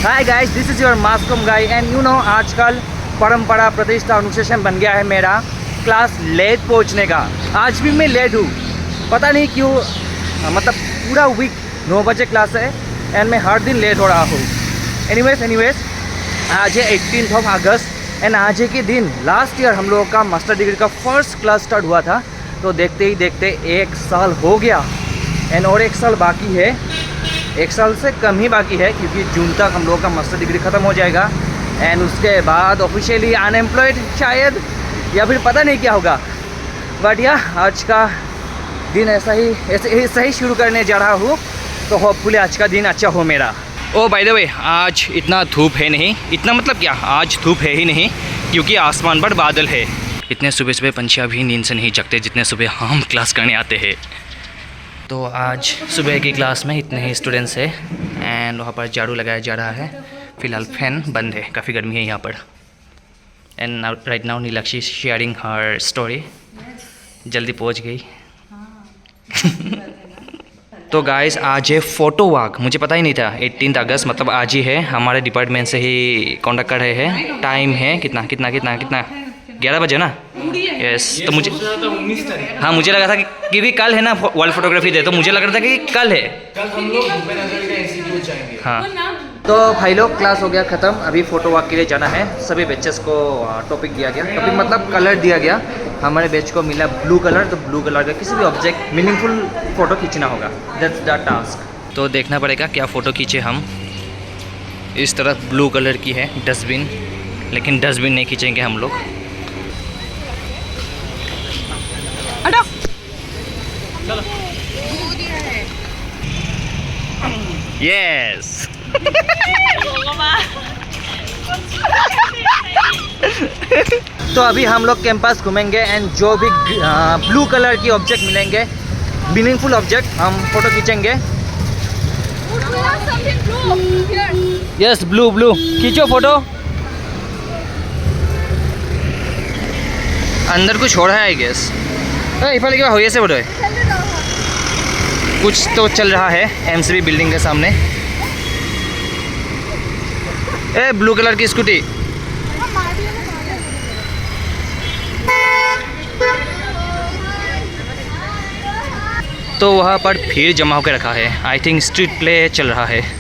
Hi guys, this is your mass comm guy and you know आजकल परंपरा प्रतिष्ठा अनुशासन बन गया है मेरा क्लास लेट पहुंचने का। आज भी मैं लेट हूँ, पता नहीं क्यों। मतलब पूरा वीक 9 बजे क्लास है एंड मैं हर दिन लेट हो रहा हूँ। एनीवेज आज है 18 अगस्त एंड आज के दिन लास्ट ईयर हम लोगों का मास्टर डिग्री का फर्स्ट क्लास स्टार्ट हुआ था। तो देखते ही देखते 1 साल हो गया एंड और 1 साल बाकी है। 1 साल से कम ही बाकी है क्योंकि जून तक हम लोगों का मास्टर डिग्री ख़त्म हो जाएगा एंड उसके बाद ऑफिशियली अनएम्प्लॉयड शायद, या फिर पता नहीं क्या होगा। बट या आज का दिन ऐसा ही शुरू करने जा रहा हूँ, तो होपफुली आज का दिन अच्छा हो मेरा। ओ बाय द वे, आज इतना धूप है नहीं, इतना मतलब क्या, आज धूप है ही नहीं क्योंकि आसमान पर बादल है। इतने सुबह सुबह पंछियाँ भी नींद से नहीं जगते जितने सुबह हम क्लास करने आते हैं। तो आज सुबह की क्लास में इतने ही स्टूडेंट्स हैं एंड वहाँ पर झाड़ू लगाया जा रहा है। फ़िलहाल फैन बंद है, काफ़ी गर्मी है यहाँ पर। And right now Neelakshi sharing her story. जल्दी पहुँच गई। तो गाइस आज है फ़ोटो वॉक, मुझे पता ही नहीं था 18 अगस्त मतलब आज ही है। हमारे डिपार्टमेंट से ही कॉन्डक्ट कर रहे हैं। टाइम है कितना 11 बजे ना। यस, तो मुझे हाँ मुझे लगा था कि क्योंकि कल है ना वर्ल्ड फोटोग्राफी डे, तो मुझे लग रहा था कि कल है। कल हम लोग भूपेन हजारिका इंस्टीट्यूट जाएंगे। हाँ तो भाई लोग क्लास हो गया ख़त्म। अभी फ़ोटो वॉक के लिए जाना है। सभी बैचेस को टॉपिक दिया गया, टॉपिक मतलब कलर दिया गया। हमारे बैच को मिला ब्लू कलर, तो ब्लू कलर का किसी भी ऑब्जेक्ट मीनिंगफुल फ़ोटो खींचना होगा। That's the task. तो देखना पड़ेगा क्या फ़ोटो खींचे हम। इस तरफ ब्लू कलर की है डस्टबिन, लेकिन डस्टबिन नहीं खींचेंगे हम लोग। चलो यस। तो अभी हम लोग कैंपस घूमेंगे एंड जो भी ब्लू कलर की ऑब्जेक्ट मिलेंगे, मीनिंगफुल ऑब्जेक्ट, हम फोटो खींचेंगे। यस ब्लू खींचो फोटो। अंदर कुछ हो रहा है आई गेस। इफाले क्या हो से बोलो, कुछ तो चल रहा है एमसीबी बिल्डिंग के सामने। ए ब्लू कलर की स्कूटी। तो वहाँ पर भीड़ जमा होकर रखा है। आई थिंक स्ट्रीट प्ले चल रहा है।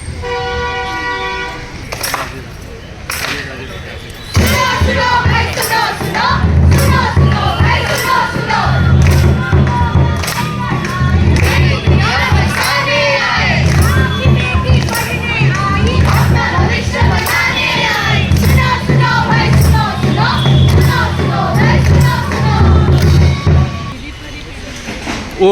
ओ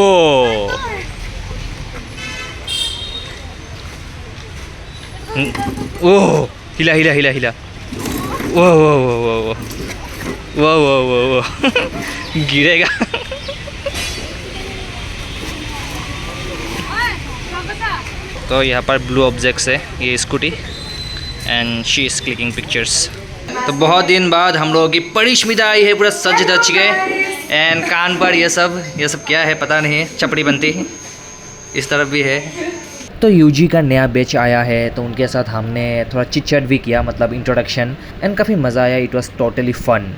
ओह, हिला वो गिरेगा। तो यहाँ पर ब्लू ऑब्जेक्ट्स है, ये scooty and she is clicking pictures. तो बहुत दिन बाद हम लोगों की परिश्मिता आई है, पूरा सज धज गए एंड कान पर ये सब क्या है पता नहीं, चपड़ी बनती है। इस तरफ भी है। तो यूजी का नया बैच आया है, तो उनके साथ हमने थोड़ा चिट चैट भी किया, मतलब इंट्रोडक्शन, एंड काफ़ी मज़ा आया। It was totally fun.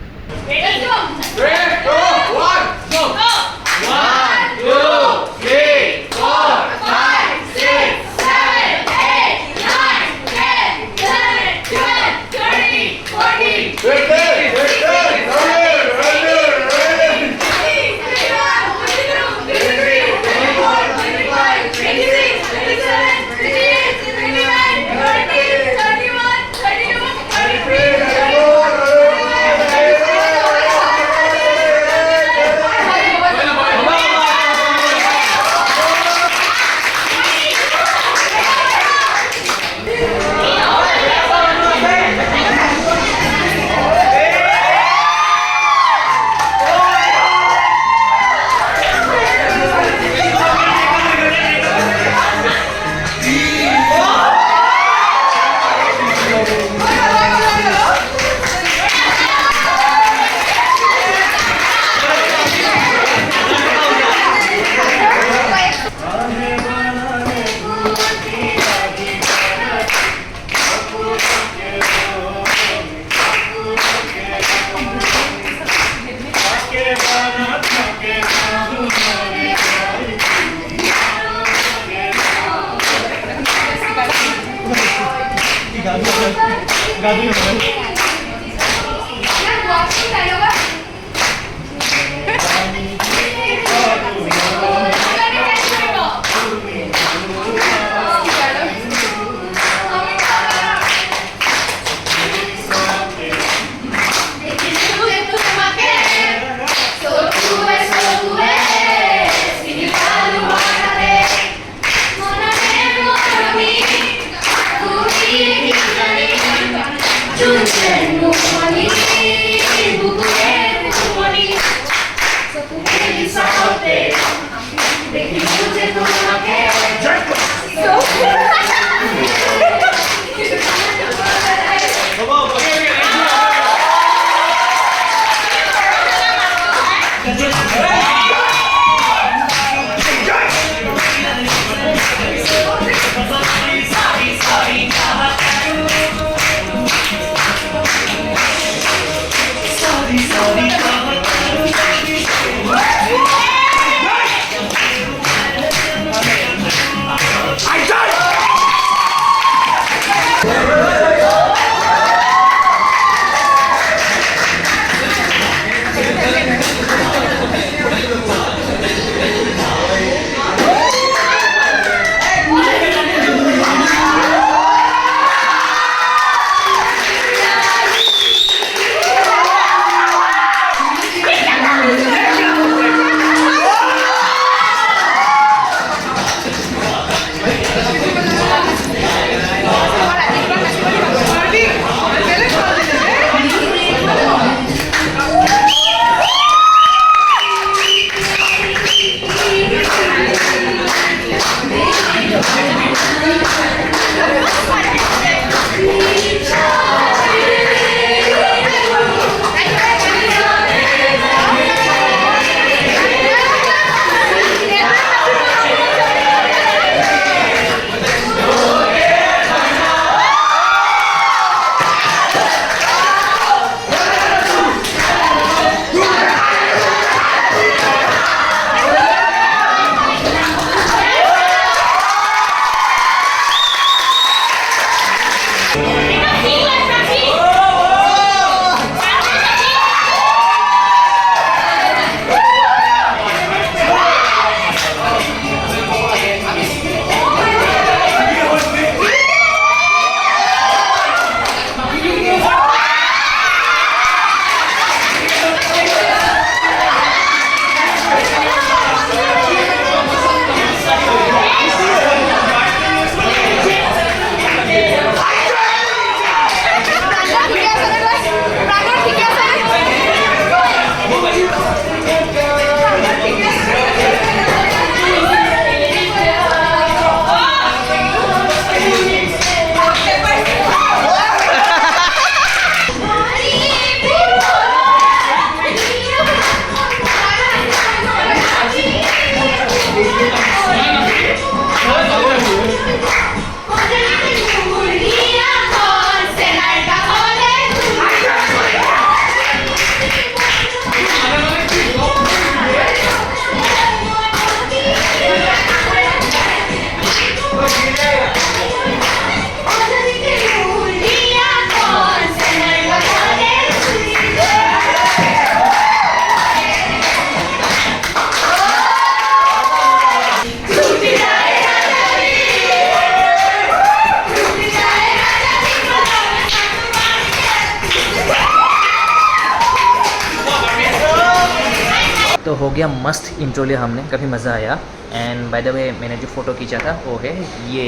तो हो गया मस्त इंट्रो लिया हमने, काफ़ी मज़ा आया। एंड बाय द वे मैंने जो फ़ोटो खींचा था वो है ये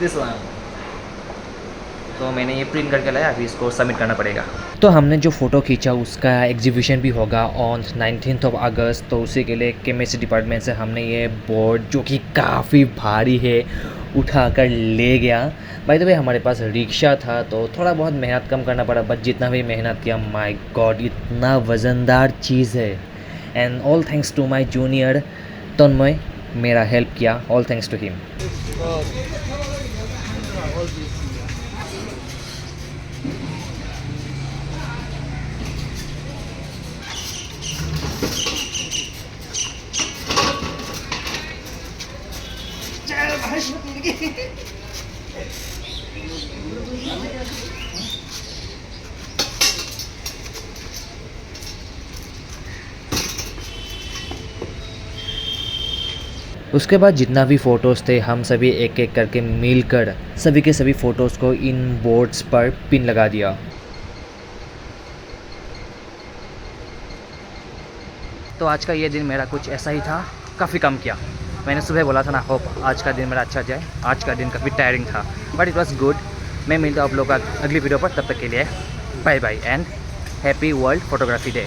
दिस वन। तो मैंने ये प्रिंट करके लाया, अभी इसको सबमिट करना पड़ेगा। तो हमने जो फ़ोटो खींचा उसका एग्जीबिशन भी होगा ऑन 19 अगस्त। तो उसी के लिए केमिस्ट्री डिपार्टमेंट से हमने ये बोर्ड जो कि काफ़ी भारी है उठा कर ले गया। बाय द वे हमारे पास रिक्शा था तो थोड़ा बहुत मेहनत कम करना पड़ा, बट जितना भी मेहनत किया माय गॉड इतना वज़नदार चीज़ है। And all thanks to my junior Tanmay, मेरा हेल्प किया, ऑल थैंक्स टू हिम। उसके बाद जितना भी फ़ोटोज़ थे हम सभी एक एक करके मिलकर सभी के सभी फ़ोटोज़ को इन बोर्ड्स पर पिन लगा दिया। तो आज का ये दिन मेरा कुछ ऐसा ही था, काफ़ी कम किया। मैंने सुबह बोला था ना, होप आज का दिन मेरा अच्छा जाए। आज का दिन काफ़ी टायरिंग था बट इट वॉज गुड। मैं मिलता हूँ आप लोगों का अगली वीडियो पर, तब तक के लिए bye bye and happy world photography day.